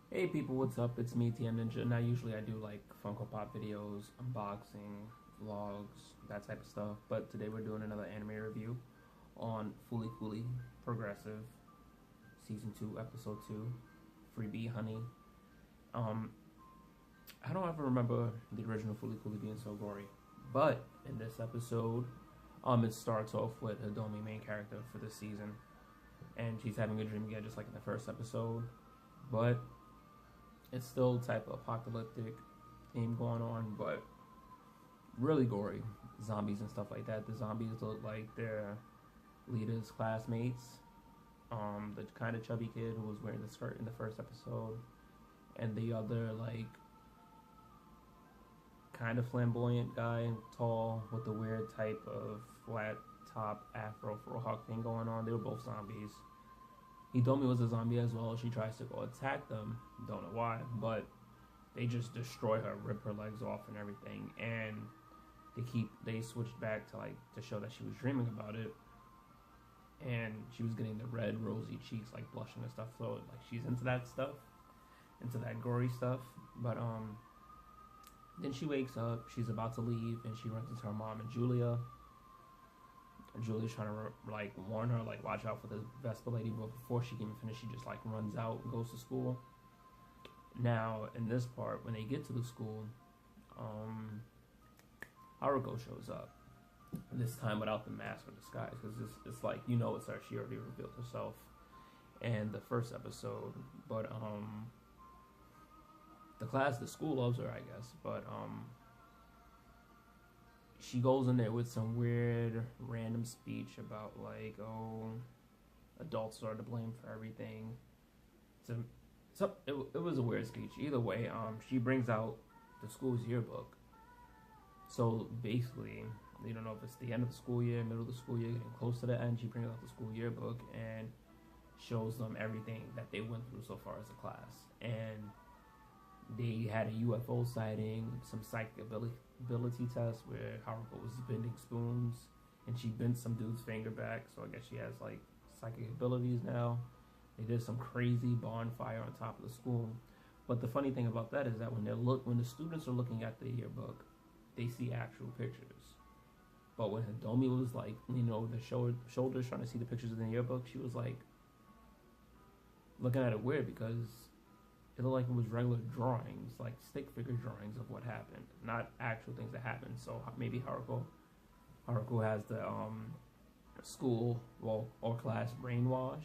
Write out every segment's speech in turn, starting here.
Hey people, what's up? It's me, TM Ninja. Now usually I do like Funko Pop videos, unboxing, vlogs, that type of stuff. But today we're doing another anime review on Fooly Cooly Progressive, Season 2, Episode 2, Freebie Honey. Um, I don't ever remember the original Fooly Cooly being so gory. But in this episode, it starts off with Hidomi, main character for this season. And she's having a dream again, just like in the first episode. But it's still type of apocalyptic theme going on, but really gory. Zombies and stuff like that. The zombies look like their leader's classmates. The kind of chubby kid who was wearing the skirt in the first episode, and the other like kind of flamboyant guy, tall with the weird type of flat top afro frohawk thing going on. They were both zombies. Hidomi was a zombie as well. She tries to go attack them. Don't know why, but they just destroy her, rip her legs off and everything. And they switched back to like to show that she was dreaming about it, and she was getting the red rosy cheeks, like blushing and stuff. So like she's into that stuff, into that gory stuff. But then she wakes up. She's about to leave, and she runs into her mom and Julia. Julia's trying to like warn her, like watch out for the Vespa lady, but before she can even finish, she just like runs out and goes to school. Now in this part, when they get to the school, Haruko shows up. This time without the mask or disguise, because it's like it's her. She already revealed herself in the first episode, but the school loves her, I guess, but she goes in there with some weird random speech about like, oh, adults are to blame for everything. It was a weird speech. Either way, she brings out the school's yearbook. So basically, you don't know if it's the end of the school year, middle of the school year, getting close to the end. She brings out the school yearbook and shows them everything that they went through so far as a class. And they had a UFO sighting, some psychic ability tests where Haruko was bending spoons, and she bent some dude's finger back. So I guess she has like psychic abilities now. They did some crazy bonfire on top of the school. But the funny thing about that is that when the students are looking at the yearbook, they see actual pictures. But when Hidomi was like, the shoulders trying to see the pictures in the yearbook, she was like looking at it weird because it looked like it was regular drawings, like stick figure drawings of what happened, not actual things that happened. So maybe Haruko has the school or class brainwash.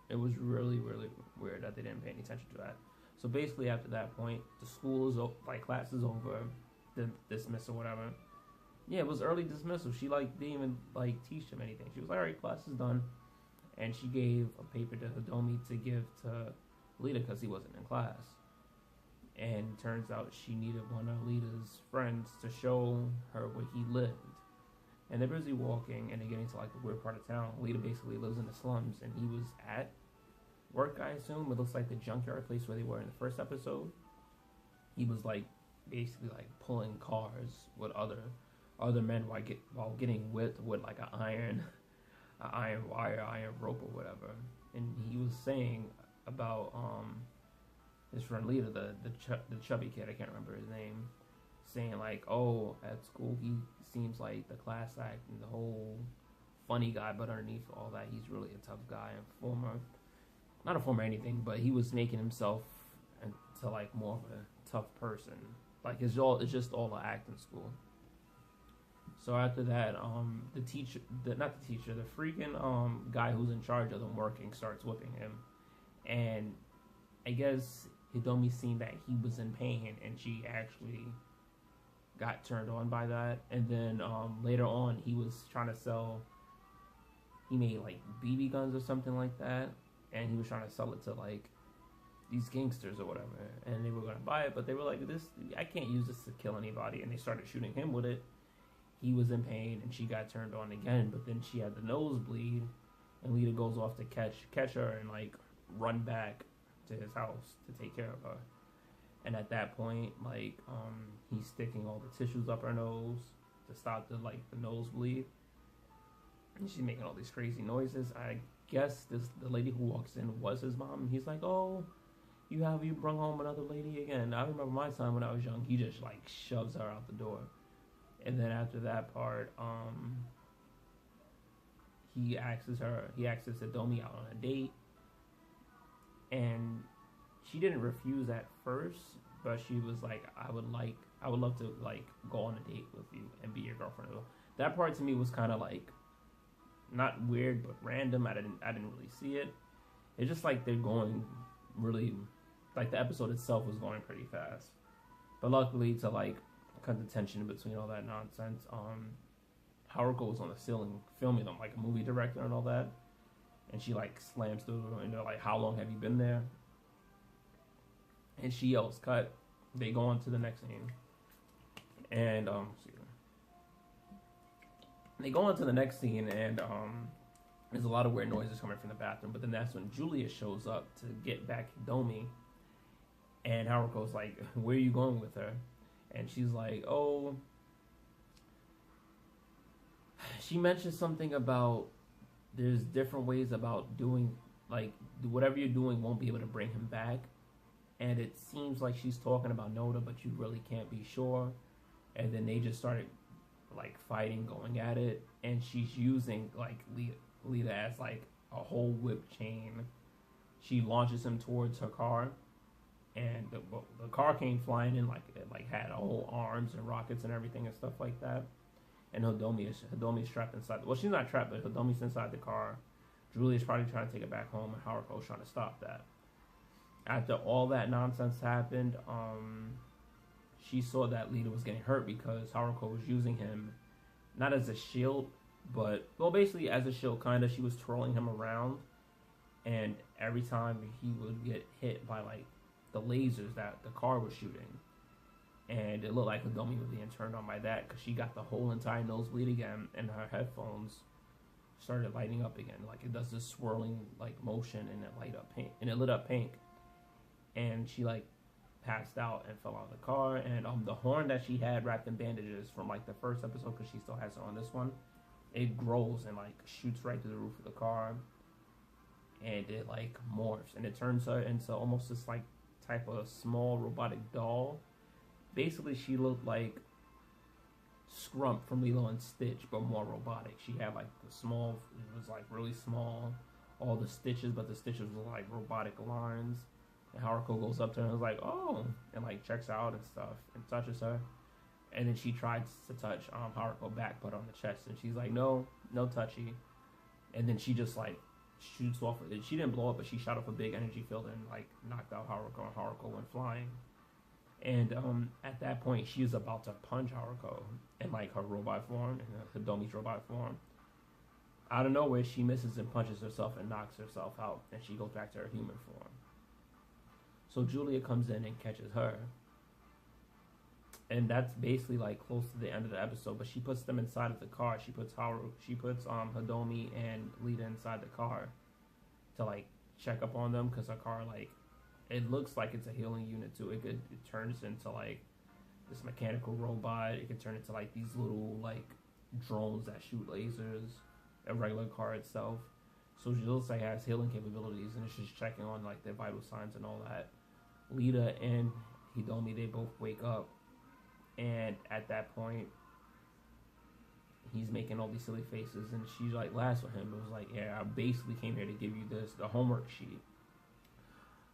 It was really, really weird that they didn't pay any attention to that. So basically, after that point, the school is class is over, dismissal or whatever. Yeah, it was early dismissal. She like didn't even like teach them anything. She was like, all right, class is done, and she gave a paper to Hidomi to give to Lita because he wasn't in class. And turns out she needed one of Lita's friends to show her where he lived. And they're busy walking, and they're getting to like the weird part of town. Lita basically lives in the slums, and he was at work, I assume. It looks like the junkyard place where they were in the first episode. He was like basically like pulling cars with other men while getting whipped with like an iron wire, iron rope or whatever. And he was saying about his friend Lita, the chubby kid, I can't remember his name, saying like, oh, at school he seems like the class act and the whole funny guy, but underneath all that he's really a tough guy and not a former anything, but he was making himself into like more of a tough person. Like it's just all an act in school. So after that, the freaking guy who's in charge of them working starts whipping him, and I guess Hidomi seen that he was in pain, and she actually got turned on by that. And then later on, he was trying to sell. He made like BB guns or something like that, and he was trying to sell it to like these gangsters or whatever, and they were gonna buy it, but they were like, I can't use this to kill anybody, and they started shooting him with it. He was in pain, and she got turned on again, but then she had the nosebleed, and Lita goes off to catch her and like run back to his house to take care of her. And at that point, like he's sticking all the tissues up her nose to stop the nosebleed, and she's making all these crazy noises. I guess the lady who walks in was his mom. And he's like, oh, you brung home another lady again? I remember my son when I was young. He just like shoves her out the door, and then after that part, he asks Hidomi out on a date, and she didn't refuse at first, but she was like, I would love to like go on a date with you and be your girlfriend. That part to me was kind of like not weird but random. I didn't really see it. It's just like they're going really, like the episode itself was going pretty fast, but luckily to like cut the tension between all that nonsense, Haruko was on the ceiling filming them like a movie director and all that, and she like slams through and they're like, how long have you been there? And she yells cut. They go on to the next scene, and they go on to the next scene, and there's a lot of weird noises coming from the bathroom, but then that's when Julia shows up to get back Hidomi, and Haruko's like, where are you going with her? And she's like, oh, she mentioned something about there's different ways about doing, like, whatever you're doing won't be able to bring him back. And it seems like she's talking about Noda, but you really can't be sure. And then they just started, like, fighting, going at it. And she's using, like, Lita as, like, a whole whip chain. She launches him towards her car. And the car came flying in, like, it, like, had whole arms and rockets and everything and stuff like that. And Hidomi's trapped inside. Well, she's not trapped, but Hidomi's inside the car. Julia's probably trying to take it back home, and Haruko's trying to stop that. After all that nonsense happened, she saw that Lita was getting hurt because Haruko was using him not as a shield, but, well, basically as a shield, kind of. She was twirling him around, and every time he would get hit by, like, the lasers that the car was shooting. And it looked like Hidomi was being turned on by that because she got the whole entire nosebleed again, and her headphones started lighting up again. Like, it does this swirling, like, motion, and it lit up pink. And she, like, passed out and fell out of the car. And the horn that she had wrapped in bandages from, like, the first episode, because she still has it on this one, it grows and, like, shoots right through the roof of the car. And it, like, morphs. And it turns her into almost this, like, type of small robotic doll. Basically, she looked like Scrump from Lilo and Stitch, but more robotic. She had, like, it was, like, really small, all the stitches, but the stitches were, like, robotic lines. And Haruko goes up to her and is like, oh, and, like, checks out and stuff, and touches her. And then she tries to touch Haruko back, but on the chest, and she's like, no touchy. And then she just, like, shoots off. She didn't blow up, but she shot off a big energy field and, like, knocked out Haruko, and Haruko went flying. And at that point, she is about to punch Haruko in, like, her robot form, in Hidomi's robot form. Out of nowhere, she misses and punches herself and knocks herself out, and she goes back to her human form. So Julia comes in and catches her. And that's basically, like, close to the end of the episode, but she puts them inside of the car. She puts Hidomi and Lita inside the car to, like, check up on them, because her car, like, it looks like it's a healing unit too. It turns into, like, this mechanical robot. It could turn into, like, these little, like, drones that shoot lasers. A regular car itself. So she looks like it has healing capabilities, and it's just checking on, like, their vital signs and all that. Lita and Hidomi, they both wake up, and at that point, he's making all these silly faces, and she, like, laughs with him. It was like, yeah, I basically came here to give you the homework sheet.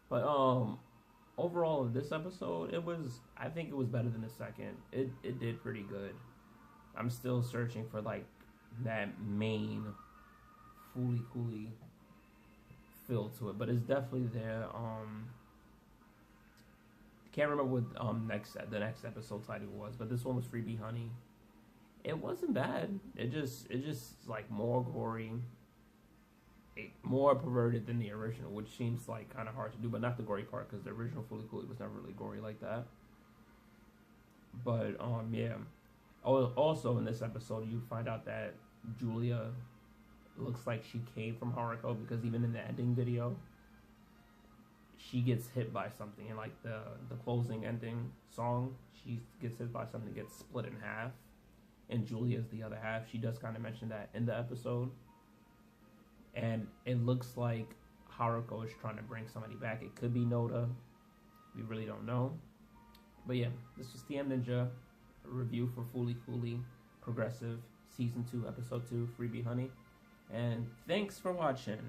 But overall of this episode, I think it was better than the second. It did pretty good. I'm still searching for, like, that main Fooly Cooly feel to it, but it's definitely there. Can't remember what the next episode title was, but this one was Freebie Honey. It wasn't bad. It just like more gory, more perverted than the original, which seems like kind of hard to do, but not the gory part, because the original Fooly Cooly was never really gory like that. But yeah. Also in this episode, you find out that Julia looks like she came from Haruko, because even in the ending video, she gets hit by something. In, like, the closing ending song, she gets hit by something, gets split in half, and Julia's the other half. She does kind of mention that in the episode. And it looks like Haruko is trying to bring somebody back. It could be Noda. We really don't know. But yeah, this was TM Ninja review for Fooly Cooly Progressive Season 2, Episode 2, Freebie Honey. And thanks for watching.